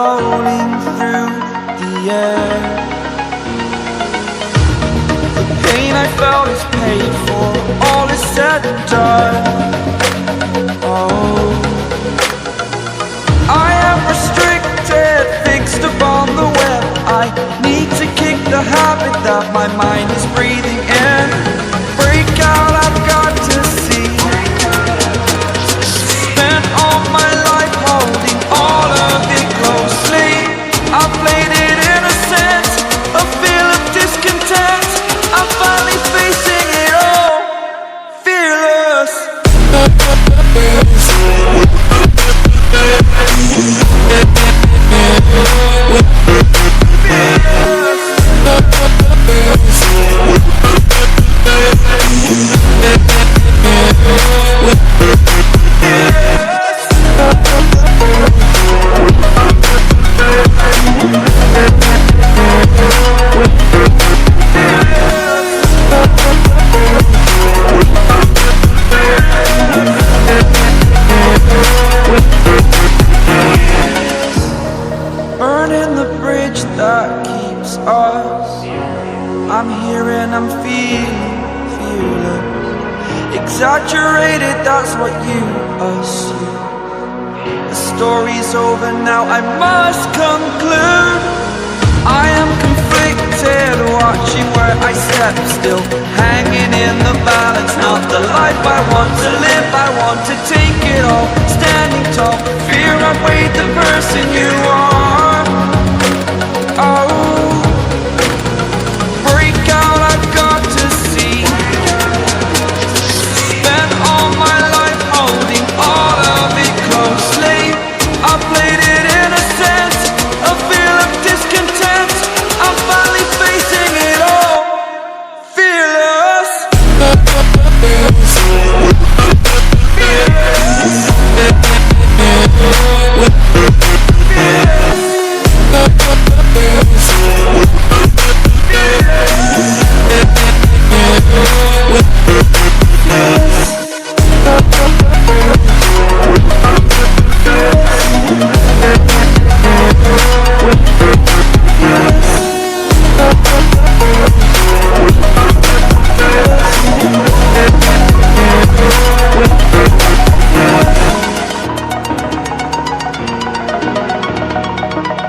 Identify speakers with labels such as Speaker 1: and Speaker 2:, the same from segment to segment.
Speaker 1: floating through the air. The pain I felt is paid for, all is said and done. Oh, I am restricted, fixed upon the web. I need to kick the habit that my mind is breathing in. Break out, I've got to see. Spent all my life holding all of it closely. I played it innocent, a feel of discontent. I'm finally facing it all, fearless. Burning the bridge that keeps us. I'm here and I'm feeling fearless. Exaggerated, that's what you assume. The story's over now, I must conclude. I am conflicted, watching where I step still, hanging in the balance. Not the life I want to live, I want to take it all. Standing tall, fear I've weighed the person you are. Oh, break out, I've got to see. Spent all my life holding all of it closely. I played it innocent, a feel of discontent. I'm finally facing it all, fearless.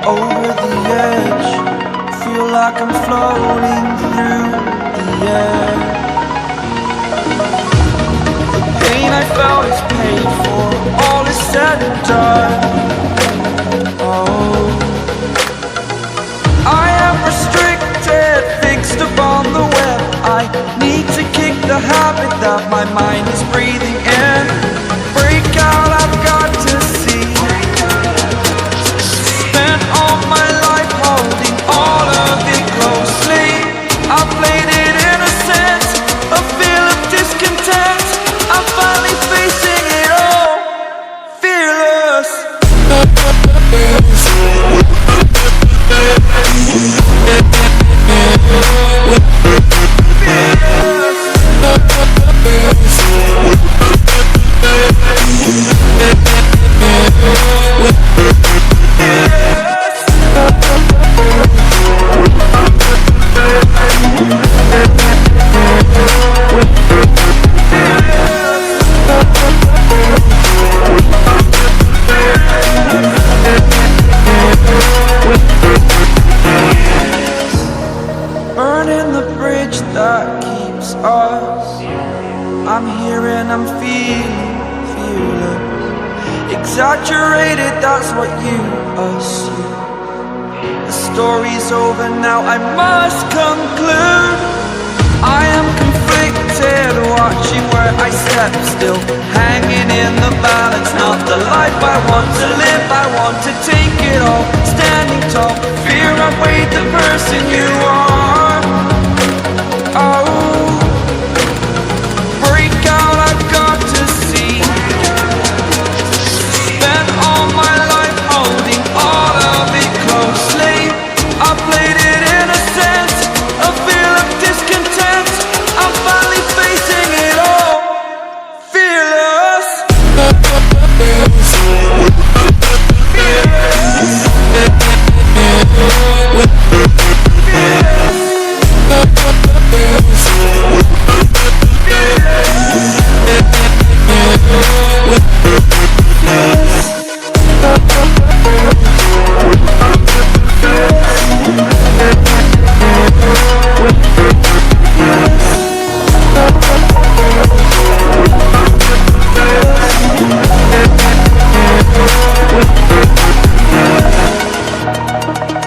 Speaker 1: Over the edge, feel like I'm floating through the air. The pain I felt is paid for, all is said and done. Oh, I am restricted, fixed upon the web. I need to kick the habit that my mind is breathing in. Break out, I've got to see. Spent all my life holding all of it closely. I played it innocent, a feel of discontent. I'm finally facing it all, fearless. Burning the bridge that keeps us. I'm here and I'm feeling fearless. Exaggerated, that's what you assume. The story's over now, I must conclude. I am conflicted, watching where I step still, hanging in the balance. Not the life I want to live, I want to take it all. Standing tall, fear I've weighed the person you are. Oh, break out, I've got to see. Spent all my life holding all of it closely. I played it innocent, a feel of discontent. I'm finally facing it all, fearless.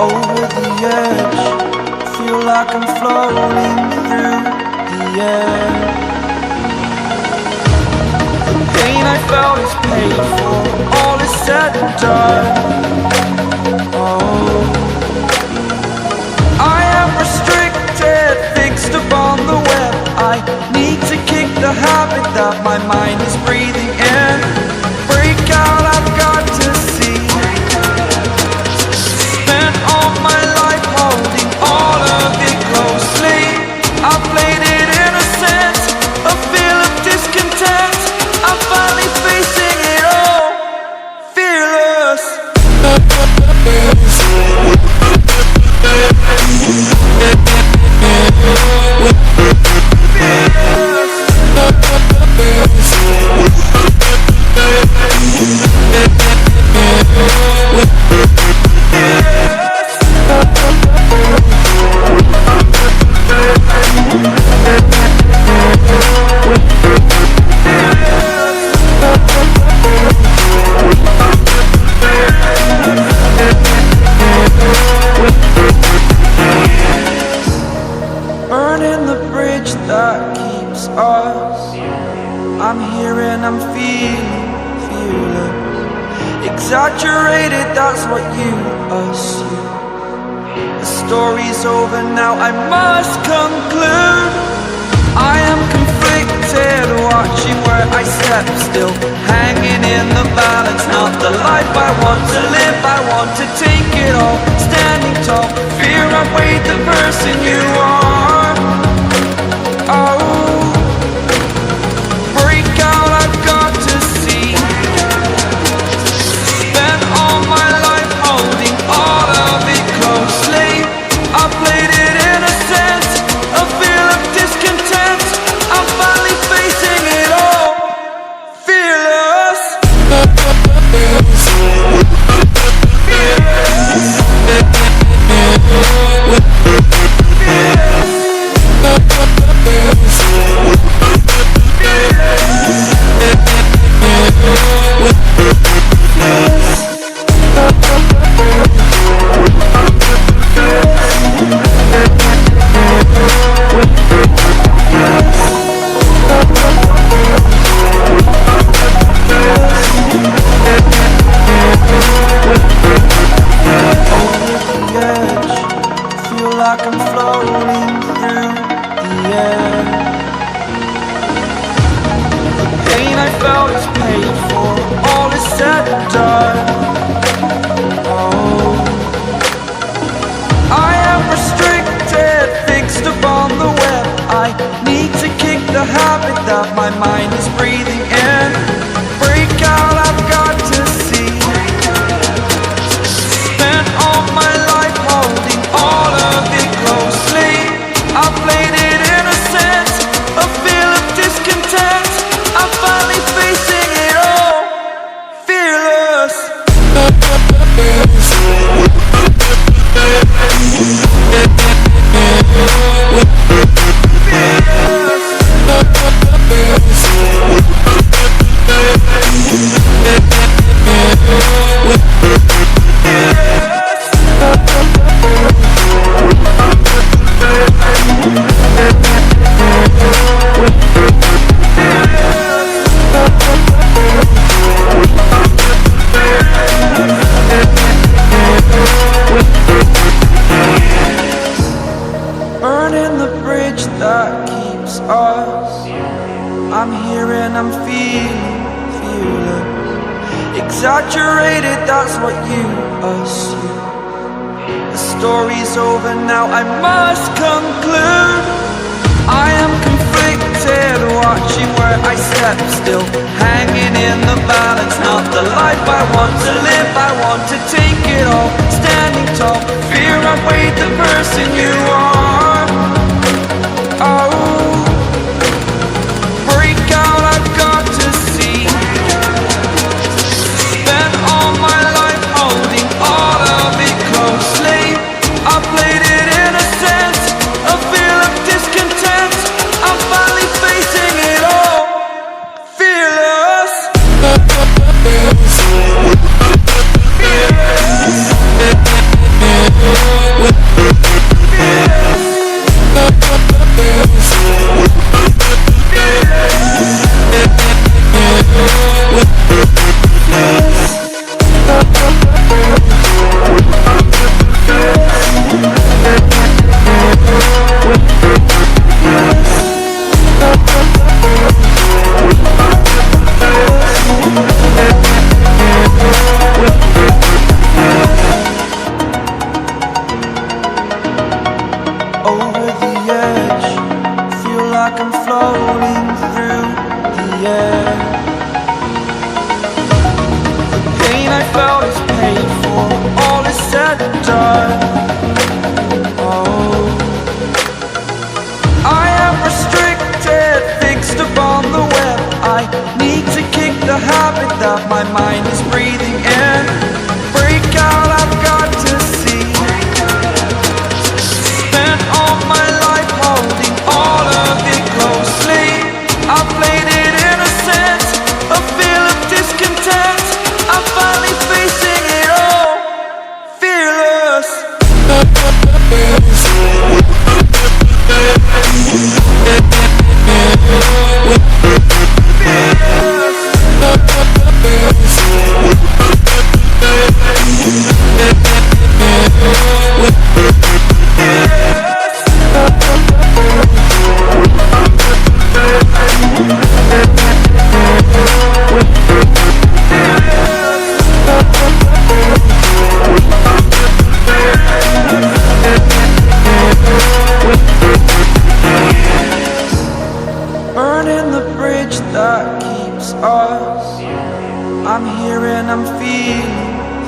Speaker 1: over the edge. Feel like I'm floating through the air. The pain I felt is paid for, all is said and done. Oh, I am restricted, fixed upon the web. I need to kick the habit that my mind is breathing in. Break out, I've got to see. Spent all my life holding all of it closely. I played it innocent, a feel of discontent. I'm finally facing it all, fearless. Burning the bridge that keeps us. I'm here and I'm feeling fearless. Exaggerated, that's what you assume. The story's over now, I must conclude. I am conflicted, watching where I step still, hanging in the balance. Not the life I want to live, I want to take it all. Standing tall, fear outweighed the person you are. Oh, break out, I've got to see. Spent all my life holding all of it closely. I played it innocent, a feel of discontent. I'm finally facing it all, fearless. Like I'm floating through the air. The pain I felt is paid for, all is said and done. Oh, I am restricted, fixed upon the web. I need to kick the habit that my mind is breathing in. Break out, I've got to see. Spent all my life holding all of it closely. I played it innocent, a feel of discontent. I'm finally facing it all, fearless. Burning the bridge that keeps us. I'm here and I'm feeling fearless. Exaggerated, that's what you assume. The story's over now, I must conclude. I am conflicted, watching where I step still, hanging in the balance. Not the life I want to live, I want to take it all. Standing tall, fear outweighed the person you are. Oh, break out, I've got to see. Spent all my life holding all of it closely. I played it innocent, a feel of discontent. I'm finally facing it all, fearless. Fearless. floating through the air. The pain I felt is paid for, all is said and done. Oh, I am restricted, fixed upon the web. I need to kick the habit that my mind is breathing in. Break out, I've got to see. Spent all my life holding all of it closely. I played it innocent, a feel of discontent. I'm finally facing it all, fearless. Burning the bridge that keeps us. I'm here and I'm feeling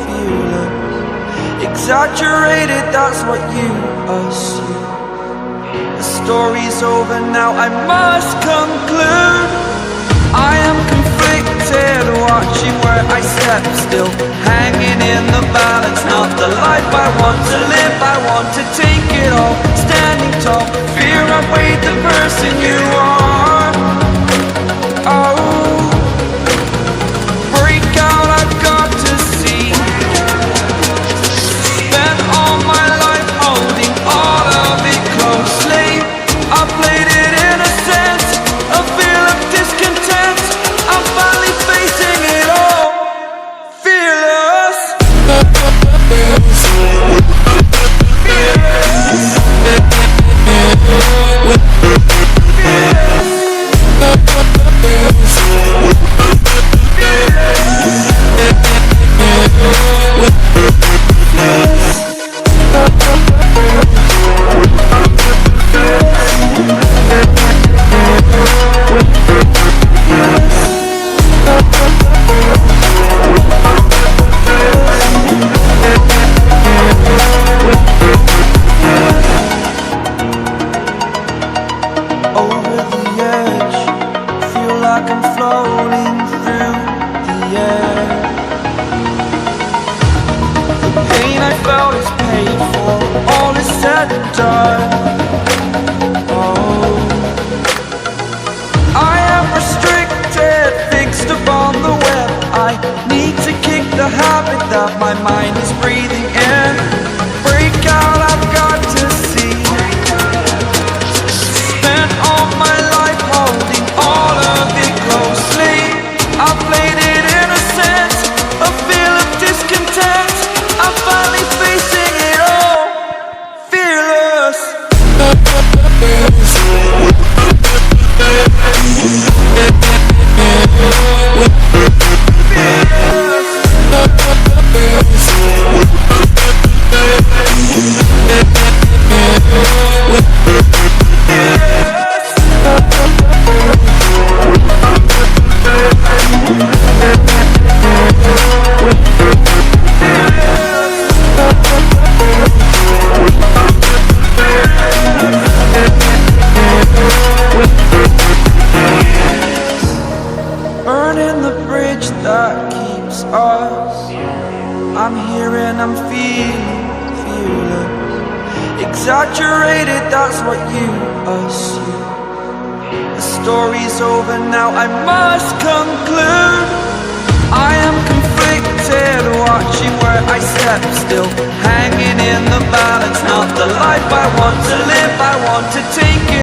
Speaker 1: fearless. Exaggerated, that's what you assume. The story's over now, I must conclude. I am conflicted, watching where I step still, hanging in the balance. Not the life I want to live, I want to take it all. Standing tall, fear I've weighed the person you are. Oh, break out, I've got to see. Spent all my life holding all of it closely. I played it innocent, a feel of discontent. I'm finally facing it all, fearless. Over the edge, feel like I'm floating through the air. The pain I felt is paid for, all is said and done. Oh, I am restricted, fixed upon the web. I need to kick the habit that my mind is breathing in. Break out, I've got to see. Spent all my life holding all of it closely. I played it innocent, a feel of discontent. I'm finally facing it all, fearless. Burning the bridge that keeps us. I'm here and I'm feeling fearless. Exaggerated, that's what you assume. The story's over now, I must conclude. I am conflicted, watching where I step still, hanging in the balance. Not the life I want to live, I want to take it.